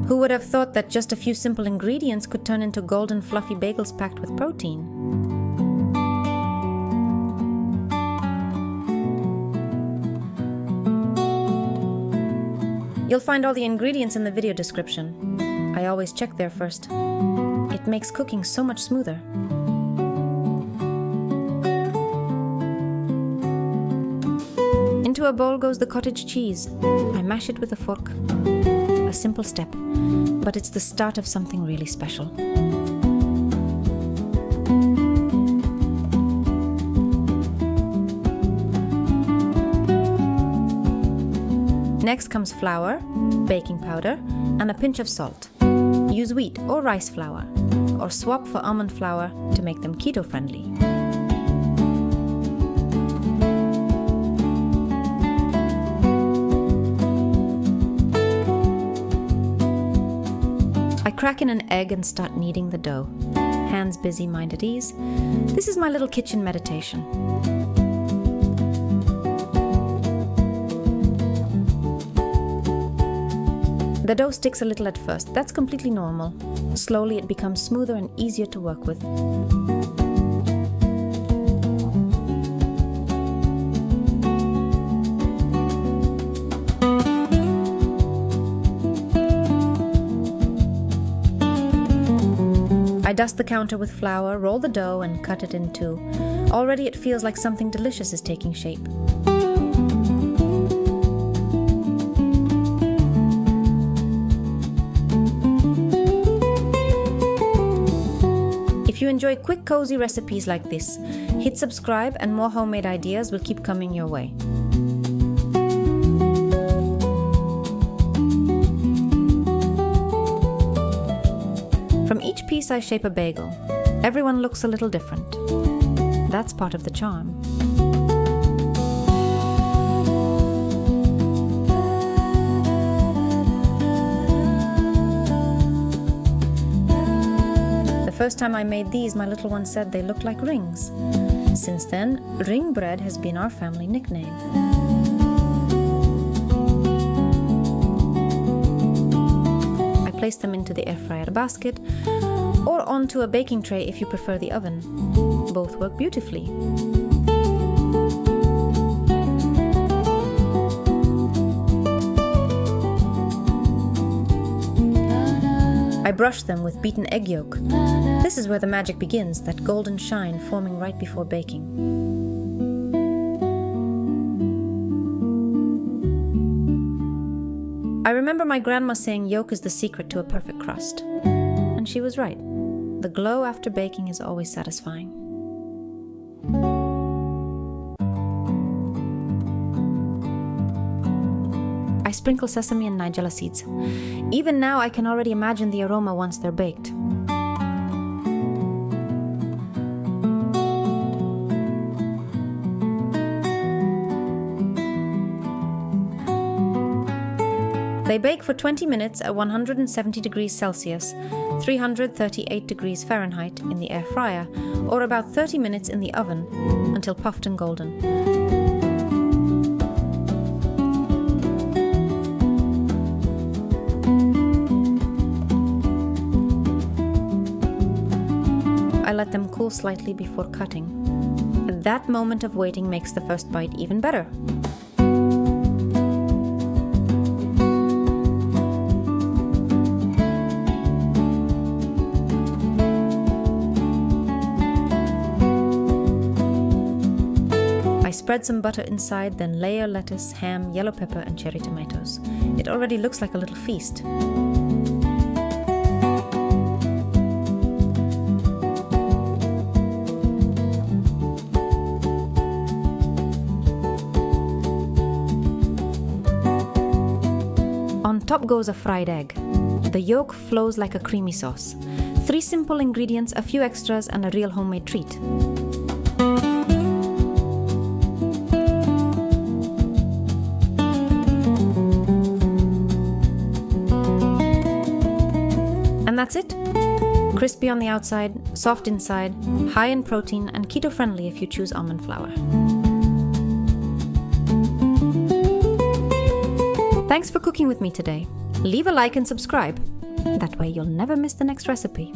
Who would have thought that just a few simple ingredients could turn into golden fluffy bagels packed with protein? You'll find all the ingredients in the video description. I always check there first. It makes cooking so much smoother. Into a bowl goes the cottage cheese. I mash it with a fork. A simple step, but it's the start of something really special. Next comes flour, baking powder, and a pinch of salt. Use wheat or rice flour, or swap for almond flour to make them keto-friendly. I crack in an egg and start kneading the dough. Hands busy, mind at ease. This is my little kitchen meditation. The dough sticks a little at first. That's completely normal. Slowly it becomes smoother and easier to work with. I dust the counter with flour, roll the dough, and cut it in two. Already it feels like something delicious is taking shape. If you enjoy quick, cozy recipes like this, hit subscribe and more homemade ideas will keep coming your way. From each piece I shape a bagel. Everyone looks a little different. That's part of the charm. The first time I made these, my little one said they looked like rings. Since then, ring bread has been our family nickname. I place them into the air fryer basket or onto a baking tray if you prefer the oven. Both work beautifully. I brush them with beaten egg yolk. This is where the magic begins, that golden shine forming right before baking. I remember my grandma saying yolk is the secret to a perfect crust. And she was right. The glow after baking is always satisfying. I sprinkle sesame and nigella seeds. Even now I can already imagine the aroma once they're baked. They bake for 20 minutes at 170 degrees Celsius, 338 degrees Fahrenheit in the air fryer, or about 30 minutes in the oven until puffed and golden. I let them cool slightly before cutting. That moment of waiting makes the first bite even better. I spread some butter inside, then layer lettuce, ham, yellow pepper, and cherry tomatoes. It already looks like a little feast. On top goes a fried egg. The yolk flows like a creamy sauce. 3 simple ingredients, a few extras, and a real homemade treat. And that's it. Crispy on the outside, soft inside, high in protein, and keto-friendly if you choose almond flour. Thanks for cooking with me today. Leave a like and subscribe. That way you'll never miss the next recipe.